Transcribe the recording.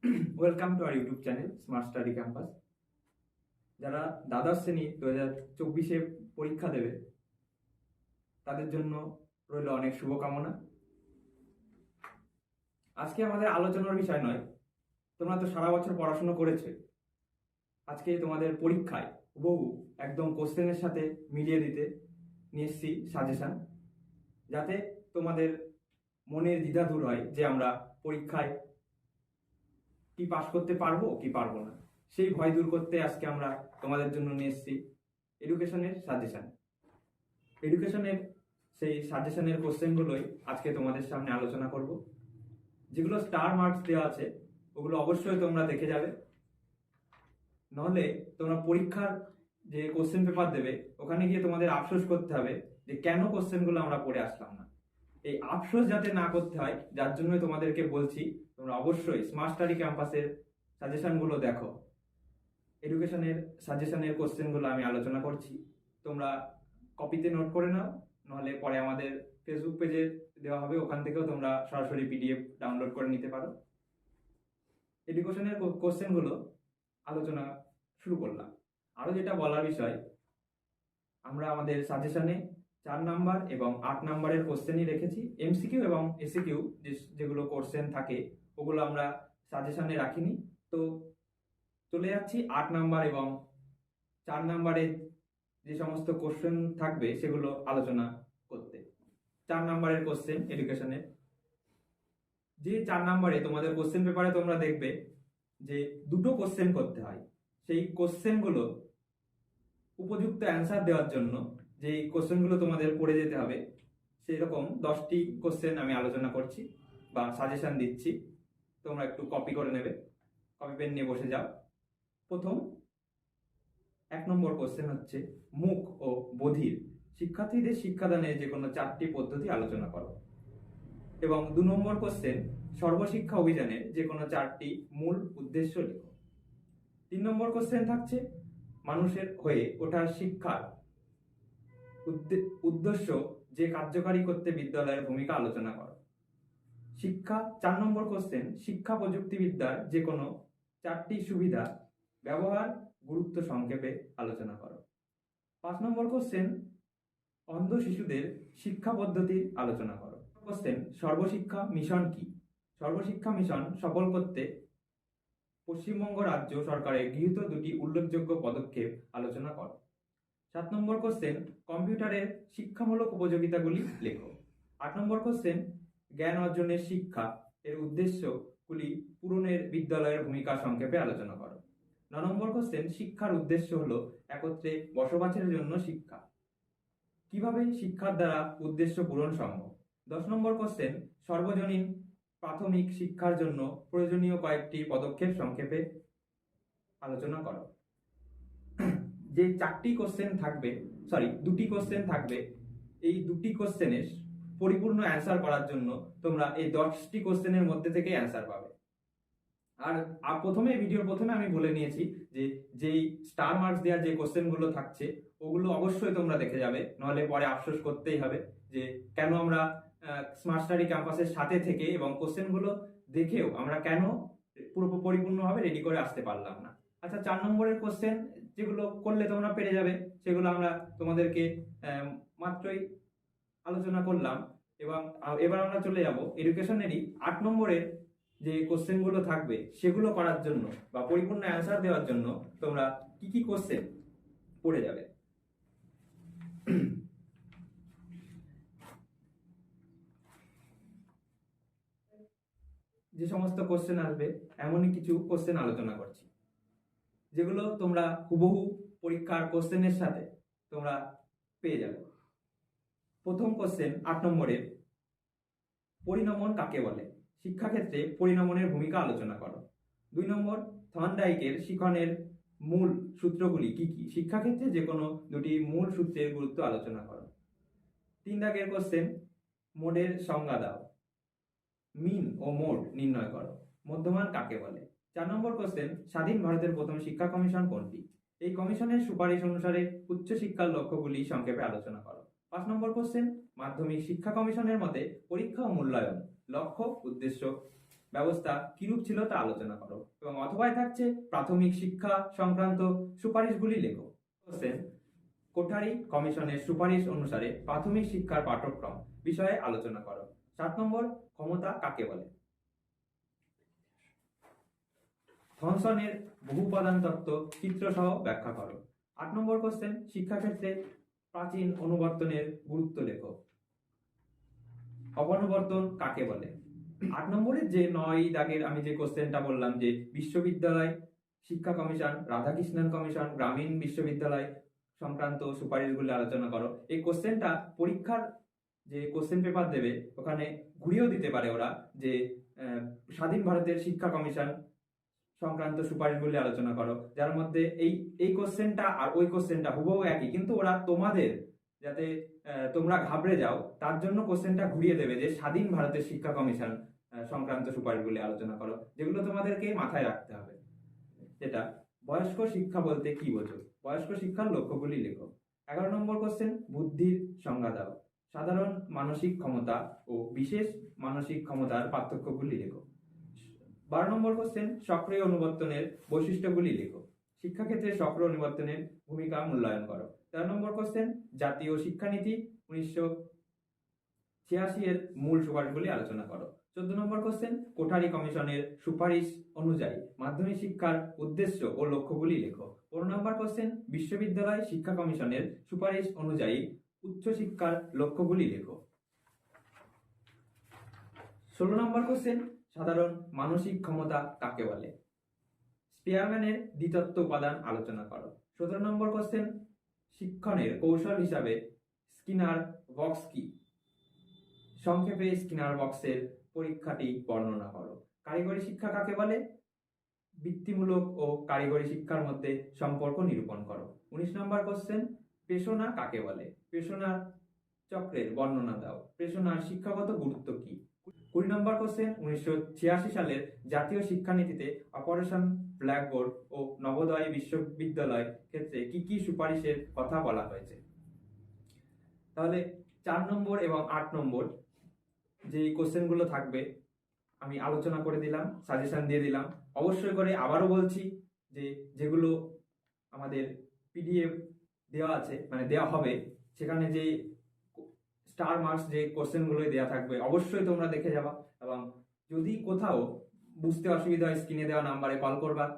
Welcome to our YouTube channel Smart Study Campus. যারা দ্বাদশ শ্রেণী 2024-এ পরীক্ষা দেবে তাদের জন্য রইল অনেক শুভকামনা। আজকে আমাদের আলোচনার বিষয় নয়, তোমরা তো সারা বছর পড়াশোনা করেছো। আজকে তোমাদের পরীক্ষায় হুবহু একদম কোশ্চেনের সাথে মিলিয়ে দিতে নিয়ে এসেছি সাজেশন, যাতে তোমাদের মনের দ্বিধা দূর হয় যে আমরা পরীক্ষায় কি পাস করতে পারবো কি পারবো না। সেই ভয় দূর করতে আজকে আমরা তোমাদের জন্য নিয়ে এসেছি এডুকেশনের সাজেশন। এডুকেশনের সেই সাজেশনের কোশ্চেনগুলোই আজকে তোমাদের সামনে আলোচনা করব। যেগুলো স্টার মার্কস দেওয়া আছে ওগুলো অবশ্যই তোমরা দেখে যাবে, নাহলে তোমরা পরীক্ষার যে কোশ্চেন পেপার দেবে ওখানে গিয়ে তোমাদের আফসোস করতে হবে যে কেন কোশ্চেনগুলো আমরা পড়ে আসলাম না। এই আফসোস যাতে না করতে হয়, যার জন্য তোমাদেরকে বলছি তোমরা অবশ্যই স্মার্ট স্টাডি ক্যাম্পাসের সাজেশনগুলো দেখো। এডুকেশনের সাজেশনের কোশ্চেনগুলো আমি আলোচনা করছি, তোমরা কপিতে নোট করে নাও, নাহলে পরে আমাদের ফেসবুক পেজে দেওয়া হবে, ওখান থেকেও তোমরা সরাসরি পিডিএফ ডাউনলোড করে নিতে পারো। এডুকেশনের কোশ্চেনগুলো আলোচনা শুরু করলাম। আরো যেটা বলার বিষয়, আমরা আমাদের সাজেশনে 4 নাম্বার এবং 8 নাম্বারের কোশ্চেনই রেখেছি। এমসিকিউ এবং এসিকিউ যেগুলো কোশ্চেন থাকে ওগুলো আমরা সাজেশনে রাখিনি। তো চলে যাচ্ছি 8 নাম্বার এবং 4 নাম্বারে যে সমস্ত কোশ্চেন থাকবে সেগুলো আলোচনা করতে। 4 নাম্বারের কোশ্চেন এডুকেশনের, যে 4 নাম্বারে তোমাদের কোশ্চেন পেপারে তোমরা দেখবে যে দুটো কোশ্চেন করতে হয়। সেই কোশ্চেনগুলো উপযুক্ত অ্যান্সার দেওয়ার জন্য যে কোশ্চেনগুলো তোমাদের পড়ে যেতে হবে, সেরকম 10টি কোশ্চেন আমি আলোচনা করছি বা সাজেশন দিচ্ছি। তোমরা একটু কপি করে নেবে, কপি পেন নিয়ে বসে যাও। প্রথম 1 নম্বর কোশ্চেন হচ্ছে, মুখ ও বধির শিক্ষার্থীদের শিক্ষাদানের যে কোনো 4টি পদ্ধতি আলোচনা করো। এবং 2 নম্বর কোশ্চেন, সর্বশিক্ষা অভিযানের যে কোনো 4টি মূল উদ্দেশ্য লেখো। 3 নম্বর কোশ্চেন থাকছে, মানুষের হয়ে ওঠার শিক্ষার উদ্দেশ্য যে কার্যকারী করতে বিদ্যালয়ের ভূমিকা আলোচনা করো। 4 নম্বর কোশ্চেন, শিক্ষা প্রযুক্তিবিদ্যার যে কোনো 4টি সুবিধা ব্যবহার গুরুত্ব সংক্ষেপে আলোচনা করো। 5 নম্বর কোশ্চেন, অন্ধ শিশুদের শিক্ষা পদ্ধতির আলোচনা করো। কোশ্চেন, সর্বশিক্ষা মিশন কি? সর্বশিক্ষা মিশন সফল করতে পশ্চিমবঙ্গ রাজ্য সরকারের গৃহীত 2টি উল্লেখযোগ্য পদক্ষেপ আলোচনা করো। 7 নম্বর কোশ্চেন, কম্পিউটারের শিক্ষামূলক উপযোগিতাগুলি লেখো। 8 নম্বর কোশ্চেন, জ্ঞান অর্জনের শিক্ষা এর উদ্দেশ্যগুলি পূরণের বিদ্যালয়ের ভূমিকা সংক্ষেপে আলোচনা করো। 9 নম্বর কোশ্চেন, শিক্ষার উদ্দেশ্য হলো একত্রে বসবাসের জন্য শিক্ষা, কিভাবে শিক্ষার দ্বারা উদ্দেশ্য পূরণ সম্ভব। 10 নম্বর কোশ্চেন, সর্বজনীন প্রাথমিক শিক্ষার জন্য প্রয়োজনীয় কয়েকটি পদক্ষেপ সংক্ষেপে আলোচনা করো। যে 4টি কোশ্চেন থাকবে, 2টি কোশ্চেন থাকবে, এই 2টি কোশ্চেনের পরিপূর্ণ অ্যান্সার করার জন্য তোমরা এই 10টি কোশ্চেনের মধ্যে থেকে অ্যান্সার পাবে। আর ভিডিওর প্রথমে আমি বলে নিয়েছি যে যেই স্টার মার্কস দেওয়ার যে কোশ্চেনগুলো থাকছে ওগুলো অবশ্যই তোমরা দেখে যাবে, নাহলে পরে আফসোস করতেই হবে যে কেন আমরা স্মার্ট স্টাডি ক্যাম্পাসের সাথে থেকে এবং কোশ্চেনগুলো দেখেও আমরা কেন পরিপূর্ণভাবে রেডি করে আসতে পারলাম না। আচ্ছা, 4 নম্বরের কোশ্চেন যেগুলো করলে তোমরা পেরে যাবে সেগুলো আমরা তোমাদেরকে মাত্রই আলোচনা করলাম। এবং এবার আমরা চলে যাব এডুকেশনেরই 8 নম্বরের যে কোশ্চেনগুলো থাকবে সেগুলো করার জন্য বা পরিপূর্ণ অ্যান্সার দেওয়ার জন্য তোমরা কি কি কোশ্চেন পড়ে যাবে। যে সমস্ত কোশ্চেন আসবে এমনই কিছু কোশ্চেন আলোচনা করছি যেগুলো তোমরা হুবহু পরীক্ষার কোশ্চেনের সাথে তোমরা পেয়ে যাবে। প্রথম কোশ্চেন 8 নম্বরের, পরিণমন কাকে বলে? শিক্ষাক্ষেত্রে পরিণমনের ভূমিকা আলোচনা করো। 2 নম্বর, থর্নডাইকের শিখনের মূল সূত্রগুলি কি কি? শিক্ষাক্ষেত্রে যে কোনো 2টি মূল সূত্রের গুরুত্ব আলোচনা করো। 3 দাগের কোশ্চেন, মোডের সংজ্ঞা দাও। মিন ও মোড নির্ণয় করো। মধ্যমান কাকে বলে? 4 নম্বর কোশ্চেন, স্বাধীন ভারতের প্রথম শিক্ষা কমিশন কোনটি? এই কমিশনের সুপারিশ অনুসারে উচ্চশিক্ষার লক্ষ্যগুলি সংক্ষেপে আলোচনা করো। 5 নম্বর কোশ্চেন, মাধ্যমিক শিক্ষা কমিশনের মতে পরীক্ষা ও মূল্যায়ন লক্ষ্য উদ্দেশ্য ব্যবস্থা কিরূপ ছিল তা আলোচনা করো। এবং অথবায় থাকছে প্রাথমিক শিক্ষা সংক্রান্ত সুপারিশগুলি লেখো। কোশ্চেন, কোঠারি কমিশনের সুপারিশ অনুসারে প্রাথমিক শিক্ষার পাঠ্যক্রম বিষয়ে আলোচনা করো। 7 নম্বর, ক্ষমতা কাকে বলে? থমসনের বহুপাদান তত্ত্ব চিত্রসহ ব্যাখ্যা করো। 8 নম্বর কোশ্চেন, শিক্ষাক্ষেত্রে প্রাচীন অনুবর্তনের গুরুত্ব লেখো। অবনুবর্তন কাকে বলে? 8 নম্বরের যে 9 দাগের আমি যে কোশ্চেনটা বললাম যে বিশ্ববিদ্যালয় শিক্ষা কমিশন, রাধাকৃষ্ণন কমিশন, গ্রামীণ বিশ্ববিদ্যালয় সংক্রান্ত সুপারিশগুলি আলোচনা করো, এই কোশ্চেনটা পরীক্ষার যে কোশ্চেন পেপার দেবে ওখানে ঘুরিয়েও দিতে পারে ওরা যে স্বাধীন ভারতের শিক্ষা কমিশন সংক্রান্ত সুপারিশগুলি আলোচনা করো, যার মধ্যে এই কোশ্চেনটা আর ওই কোশ্চেনটা হুবহু একই, কিন্তু ওরা তোমাদের যাতে তোমরা ঘাবড়ে যাও তার জন্য কোশ্চেনটা ঘুরিয়ে দেবে যে স্বাধীন ভারতের শিক্ষা কমিশন সংক্রান্ত সুপারিশগুলি আলোচনা করো, যেগুলো তোমাদেরকে মাথায় রাখতে হবে। যেটা বয়স্ক শিক্ষা বলতে কি বোঝো? বয়স্ক শিক্ষার লক্ষ্যগুলি লেখো। 11 নম্বর কোশ্চেন, বুদ্ধির সংজ্ঞা দাও। সাধারণ মানসিক ক্ষমতা ও বিশেষ মানসিক ক্ষমতার পার্থক্যগুলি লেখো। 12 নম্বর কোশ্চেন, সক্রিয় অনুবর্তনের বৈশিষ্ট্যগুলি লেখো। শিক্ষাক্ষেত্রে সক্রিয় অনুবর্তনের ভূমিকা মূল্যায়ন করো। 13 নম্বর কোশ্চেন, জাতীয় শিক্ষানীতি 1986 এর মূল সুপারিশগুলি আলোচনা করো। 14 নম্বর কোশ্চেন, কোঠারি কমিশনের সুপারিশ অনুযায়ী মাধ্যমিক শিক্ষার উদ্দেশ্য ও লক্ষ্যগুলি লেখো। 15 নম্বর কোশ্চেন, বিশ্ববিদ্যালয় শিক্ষা কমিশনের সুপারিশ অনুযায়ী উচ্চশিক্ষার লক্ষ্যগুলি লেখো। 16 নম্বর কোশ্চেন, সাধারণ মানসিক ক্ষমতা কাকে বলে? স্পিয়ারম্যানের দ্বিতত্ত্ব উপাদান আলোচনা করো। 17 নম্বর কোশ্চেন, শিক্ষণের কৌশল হিসাবে স্কিনার বক্স কি? সংক্ষেপে স্কিনার বক্সের পরীক্ষাটি বর্ণনা করো। কারিগরি শিক্ষা কাকে বলে? বৃত্তিমূলক ও কারিগরি শিক্ষার মধ্যে সম্পর্ক নিরূপণ করো। 19 নম্বর কোশ্চেন, পেশনা কাকে বলে? পেশনার চক্রের বর্ণনা দাও। পেশনার শিক্ষাগত গুরুত্ব কি? 20 নম্বর কোশ্চেন, 1986 সালের জাতীয় শিক্ষানীতিতে অপারেশন ব্ল্যাকবোর্ড ও নবোদয় বিশ্ববিদ্যালয় ক্ষেত্রে কি কি সুপারিশের কথা বলা হয়েছে? তাহলে 4 নম্বর এবং 8 নম্বর যে কোশ্চেনগুলো থাকবে আমি আলোচনা করে দিলাম, সাজেশন দিয়ে দিলাম। অবশ্যই করে আবারও বলছি যে যেগুলো আমাদের পিডিএফ দেওয়া আছে, মানে দেওয়া হবে, সেখানে যে স্টার মার্কস যে কোশ্চেনগুলো দেওয়া থাকবে অবশ্যই তোমরা দেখে যাবা, এবং যদি কোথাও বুঝতে অসুবিধা হয় স্ক্রিনে দেওয়া নাম্বারে কল করবা।